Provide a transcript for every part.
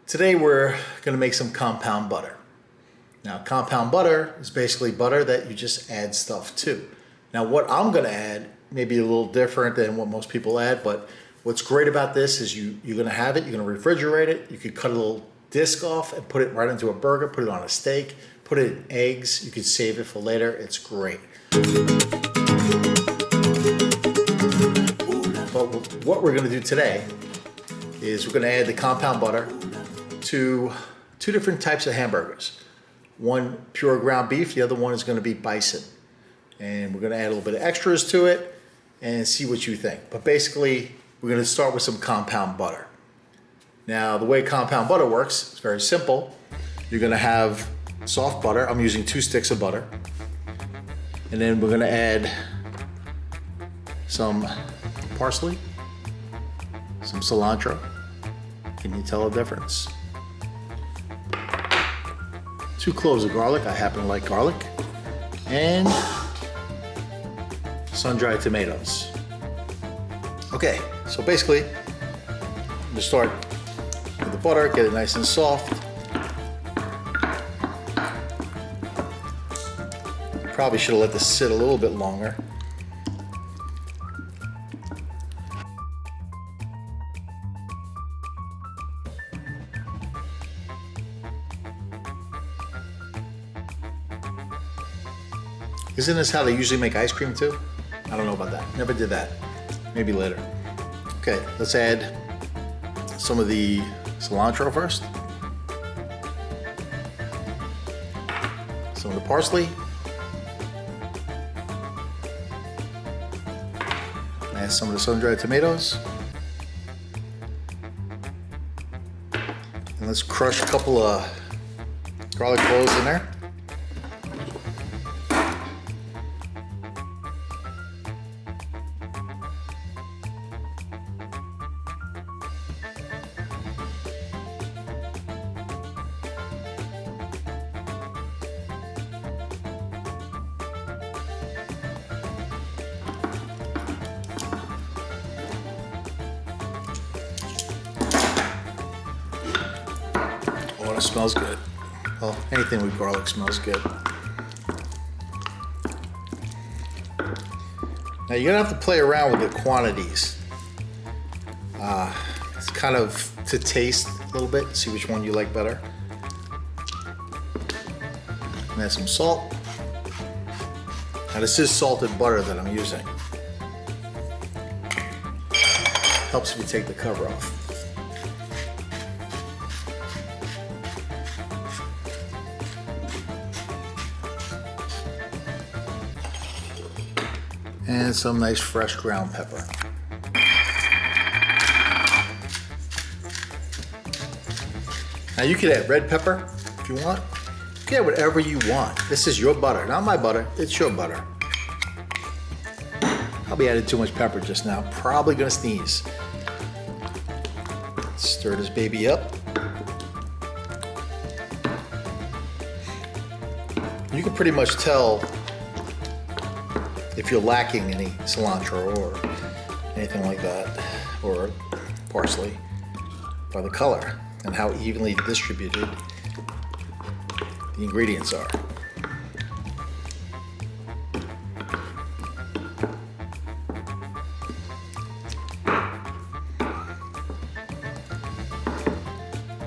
Today we're going to make some compound butter. Now compound butter is basically butter that you just add stuff to. Now what I'm going to add may be a little different than what most people add, but what's great about this is you're going to have it, you're going to refrigerate it, you could cut a little disc off and put it right into a burger, put it on a steak, put it in eggs, you could save it for later, it's great. But what we're going to do today is we're going to add the compound butter to two different types of hamburgers. One pure ground beef, the other one is going to be bison. And we're going to add a little bit of extras to it and see what you think. But basically, we're going to start with some compound butter. Now, the way compound butter works is very simple. You're going to have soft butter. I'm using 2 sticks of butter. And then we're going to add some parsley, some cilantro. Can you tell the difference? 2 cloves of garlic. I happen to like garlic. And sun-dried tomatoes. Okay, so basically, I'm gonna start with the butter, get it nice and soft. Probably should have let this sit a little bit longer. Isn't this how they usually make ice cream too? I don't know about that. Never did that. Maybe later. Okay, let's add some of the cilantro first. Some of the parsley. Add some of the sun-dried tomatoes. And let's crush a couple of garlic cloves in there. Oh, it smells good. Well, anything with garlic smells good. Now you're gonna have to play around with the quantities. It's kind of to taste a little bit, see which one you like better. And add some salt. Now this is salted butter that I'm using. Helps if you take the cover off. And some nice fresh ground pepper. Now you could add red pepper if you want. You can add whatever you want. This is your butter, not my butter, it's your butter. Probably added too much pepper just now, probably gonna sneeze. Stir this baby up. You can pretty much tell if you're lacking any cilantro or anything like that, or parsley, by the color and how evenly distributed the ingredients are.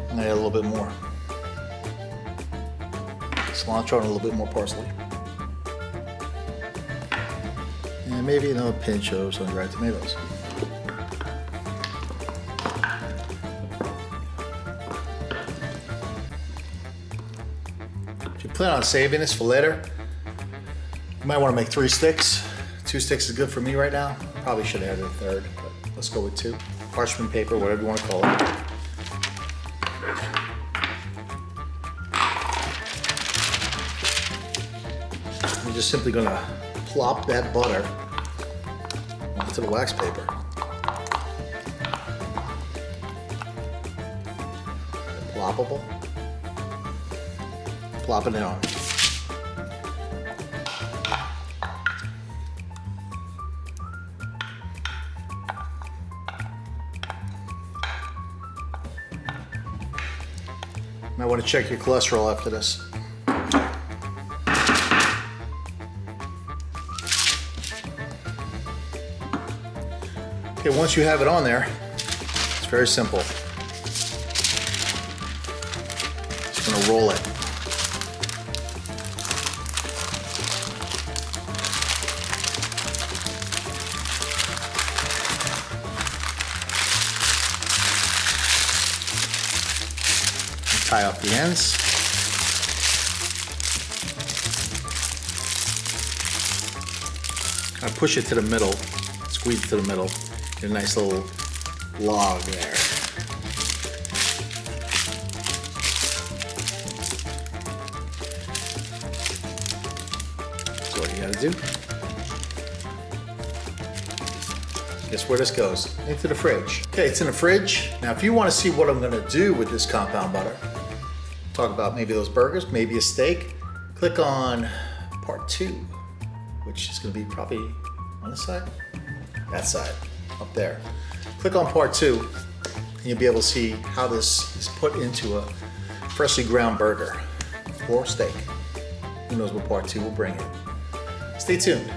And add a little bit more cilantro and a little bit more parsley. And maybe another pinch of sun-dried tomatoes. If you plan on saving this for later, you might want to make 3 sticks. 2 sticks is good for me right now. Probably should have added a third, but let's go with 2. Parchment paper, whatever you want to call it. I'm just simply going to plop that butter onto the wax paper. Ploppable. Plopping it on. Might want to check your cholesterol after this. Okay, once you have it on there, it's very simple. Just gonna roll it. Tie off the ends. Kind of push it to the middle, squeeze it to the middle. Get a nice little log there. That's what you gotta do. Guess where this goes? Into the fridge. Okay, it's in the fridge. Now, if you want to see what I'm gonna do with this compound butter, talk about maybe those burgers, maybe a steak, click on part 2, which is gonna be probably on this side, that side, up there. Click on part 2, and you'll be able to see how this is put into a freshly ground burger or steak. Who knows what part 2 will bring in. Stay tuned.